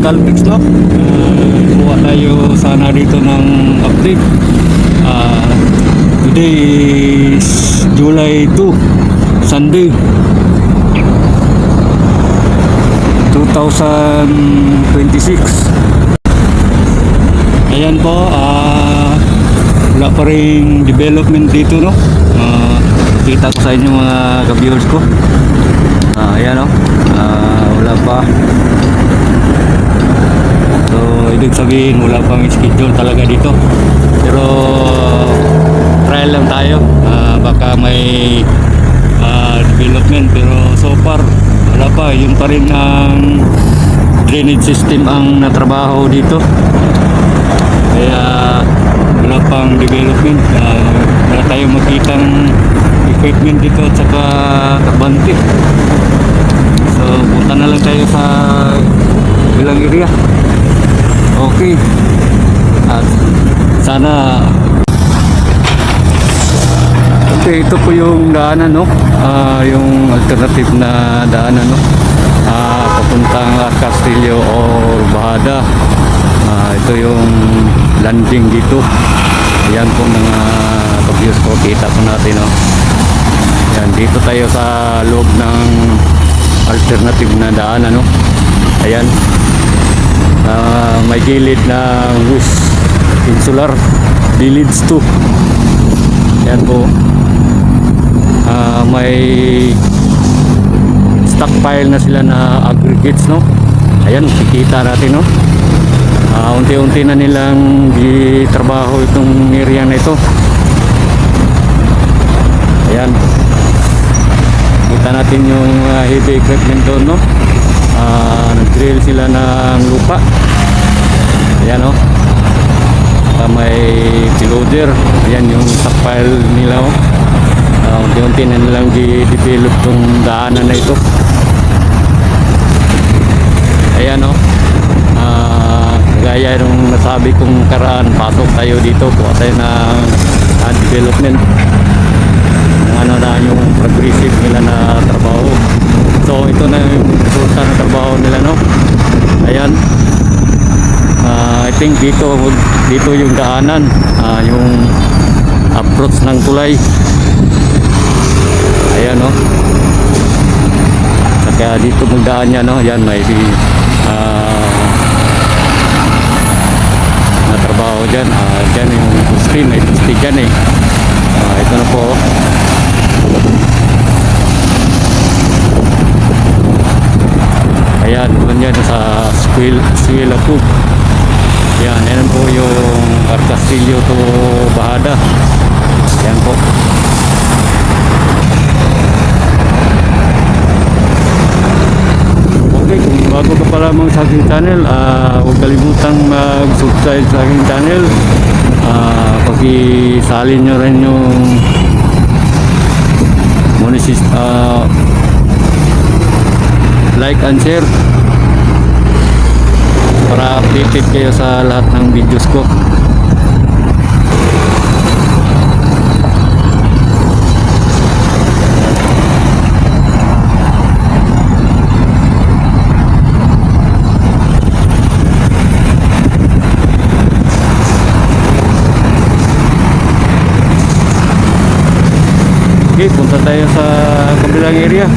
Caltex, no? Kuha tayo sana dito ng update. Today is July 2, Sunday 2026. Ayan po, wala pa rin development dito, no? Kita ko sa inyo mga ka-viewers ko. Ayan, no? Wala pa. So ibig sabihin wala pang schedule talaga dito, pero trial lang tayo. Baka may development, pero so far wala pa. Yun pa rin ang drainage system ang natrabaho dito, kaya wala pang development. Wala tayong makitang equipment dito at saka kabante. So punta na lang tayo sa bilang area. Okay, at sana okay, ito po yung daanan, no? Yung alternative na daanan, no? Papuntang Castillo or Bahada. Ito yung landing dito. Ayan po mga ka-views ko, kita po natin, no? Ayan, dito tayo sa loob ng alternative na daanan, no? Ayan. May gilid ng West Insular Village 2. Yan po. May stockpile na sila na aggregates, no? Ayan, kikita natin, no? Unti-unti na nilang gitrabaho itong area na ito. Ayan, kita natin yung heavy equipment doon, no? Nag-drill sila ng lupa. Ayan, no? May loader. Ayan yung stockpile nila, oh. Unti-unti na nilang di-develop itong daanan na ito. Ayan, no? Gaya nung nasabi kong karaan, pasok tayo dito, kuha tayo ng development, ano na yung progressive nila na trabaho. So ito na yung resulta ng trabaho nila, no? Ayan. I think dito yung daanan, yung approach ng tulay. Ayan, no? Kaya dito magdaan niya, no? Ayan, may na trabaho dyan. Dyan yung screen, may stick dyan, eh. Ito na po. Ayan, doon yan sa Eskwela po. Yan po yung Castillo to Bahada. Yan po. Okay, kung bago ka pa lamang sa aking channel, huwag kalimutang mag-subscribe sa aking channel. Pakisalin nyo rin yung like and share para updated kayo sa lahat ng videos ko. Okay, punta tayo sa kabilang area.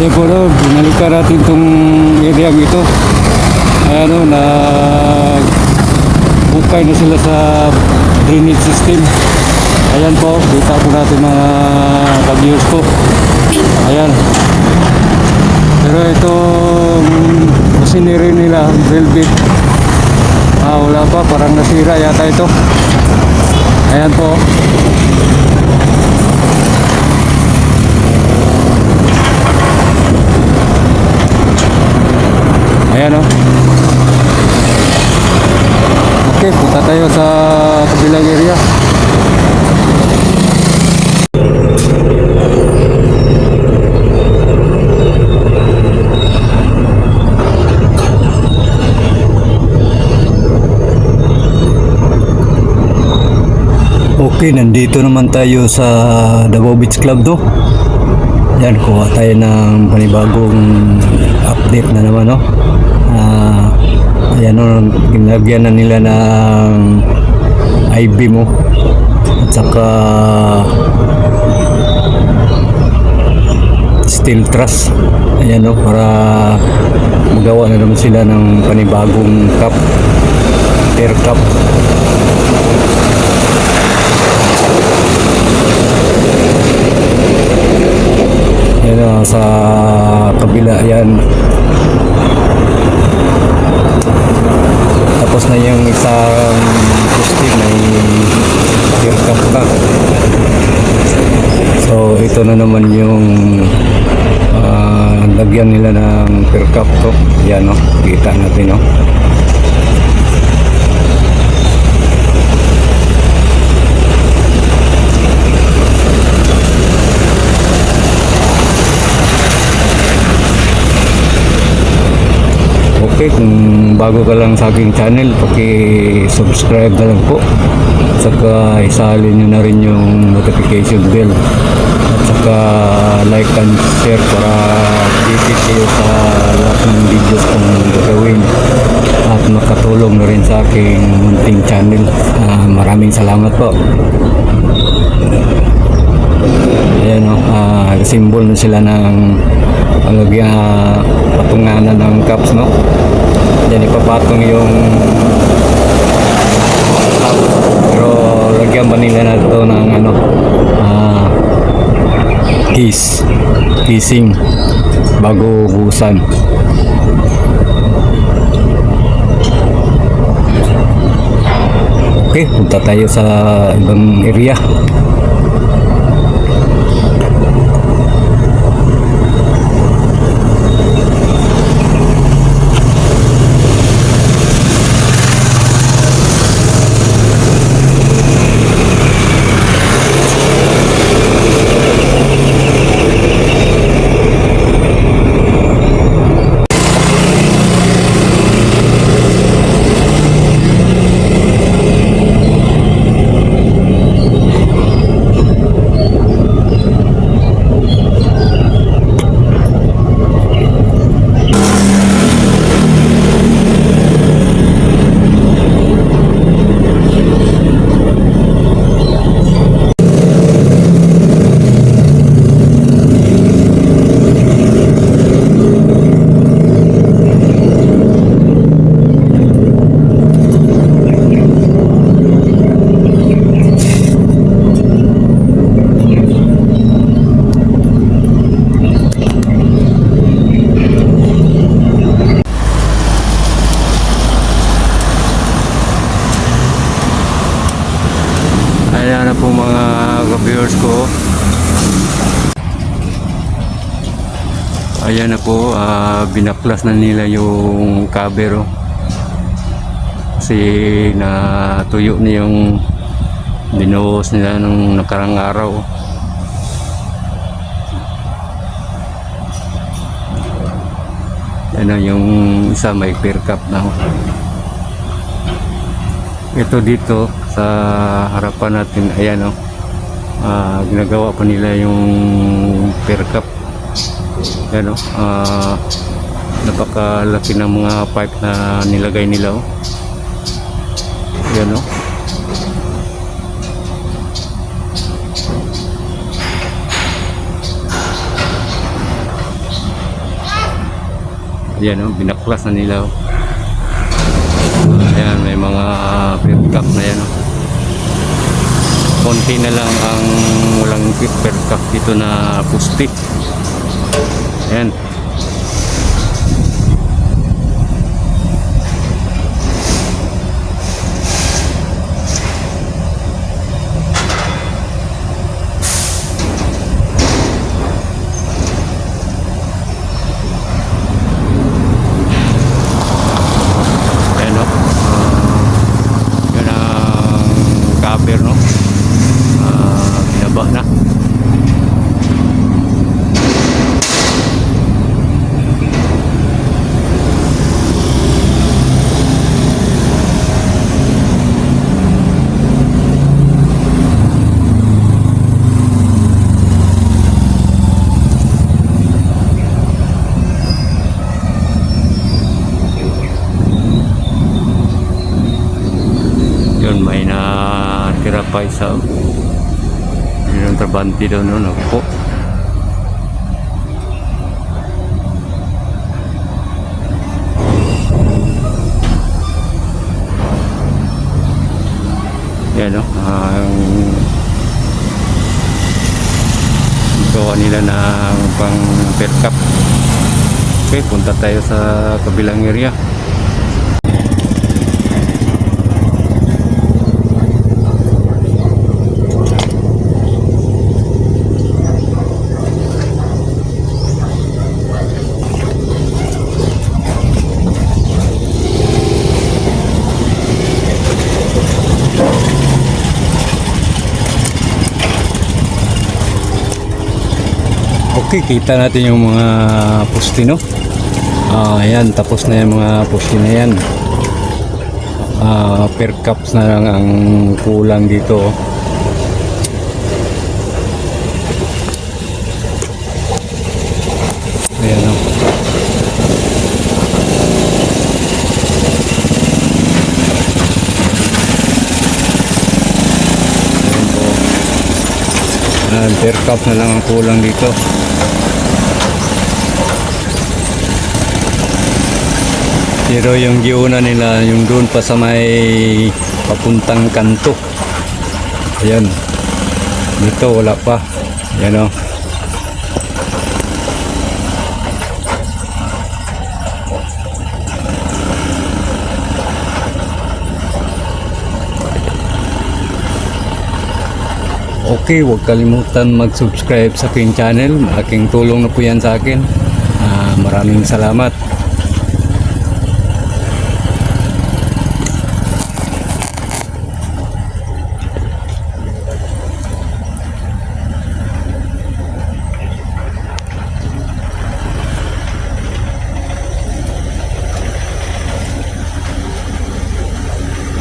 Kaya po, binalikan natin itong area ito. Ayan, bukay na sila sa drainage system. Ayan po, dito po natin mga ka-viewers po. Ayan. Pero itong machinery nila, velvet, wala pa, parang nasira yata ito. Ayan po. Ayan, o. Okay, punta tayo sa kabilang area. Okay, nandito naman tayo sa Davao Beach Club, no? Yan, kuha tayo ng panibagong update na naman, no? Ayan, no, ginagyan na nila ng IB mo at saka steel truss. Ayan, no, para magawa na naman sila ng panibagong cup, air cup. Yan, sa kabila yan. Tapos na yung isang poste, may air cup na. So ito na naman yung lagyan nila ng air cup to. Yan, no, kita natin, no. Okay, kung bago ka lang sa aking channel, paki-subscribe na lang po. Saka isalin nyo na rin yung notification bell. At saka like and share para updated kayo sa lahat ng videos kong gagawin. At makatulong na rin sa aking munting channel. Maraming salamat po. Ayan, no, symbol na sila ng patunganan ng cups, no. Yan, ipapatong yung pero lagyan ba nila na ito ng casing bago buhusan. Okay, punta tayo sa ibang area. Ayan na po mga ka-viewers ko. Ayan na po, binaklas na nila yung cover, oh. Kasi natuyo na yung binuhos nila nung nakarang araw. Ayan na yung isa, may clear cap na, oh. Ito dito sa harapan natin, ayan, oh, ginagawa pa nila yung pair cup. Ayan, oh, napakalaki ng mga pipe na nilagay nila, oh. Ayan, oh. Ayan, oh, binaklas na nila, oh. Ayan, may mga pair cup na yan, oh. Konti na lang ang walang pair cup dito na pusti. Ayan. No? Binaba na. Yun, may natira pa isa. Yun ang trabante daw noon. Ako. Yan o. Gawa nila ng pang per cup. Okay, punta tayo sa kabilang area. Okay, kita natin yung mga poste, no? Ayan, tapos na yung mga poste na yan. Per cups na lang ang kulang dito. Ayan, no? Ayan po. Per cups na lang ang kulang dito. Pero yung giuna nila, yung doon pa sa may papuntang kanto. Ayan. Dito wala pa. Ayan o. Okay, huwag kalimutan mag-subscribe sa aking channel. Malaking tulong na po yan sa akin. Maraming salamat.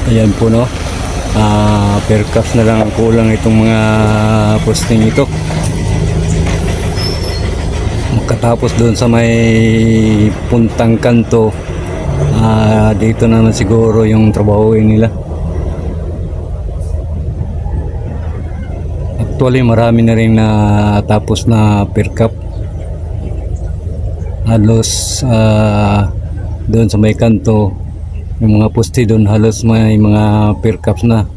Ayan po, no, per cups na lang ang kulang itong mga posting ito. Makatapos doon sa may puntang kanto, dito naman siguro yung trabahoin nila. Actually marami na rin na tapos na per cup. Halos doon sa may kanto, yung mga poste doon halos may mga per cups na.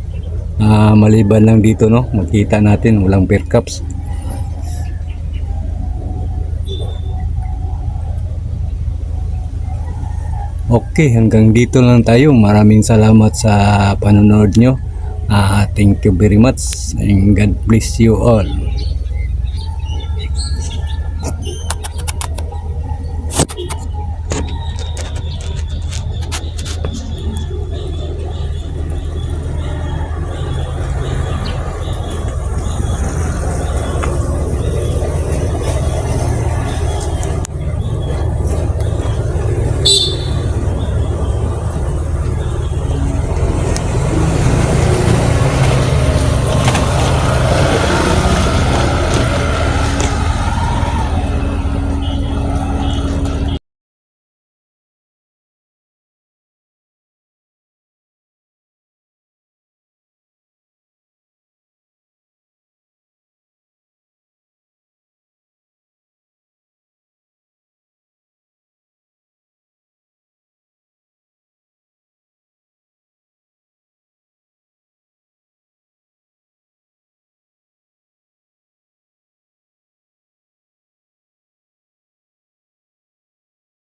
Maliban lang dito, no, makita natin walang per cups. Okay, hanggang dito lang tayo. Maraming salamat sa panonood nyo. Thank you very much and God bless you all.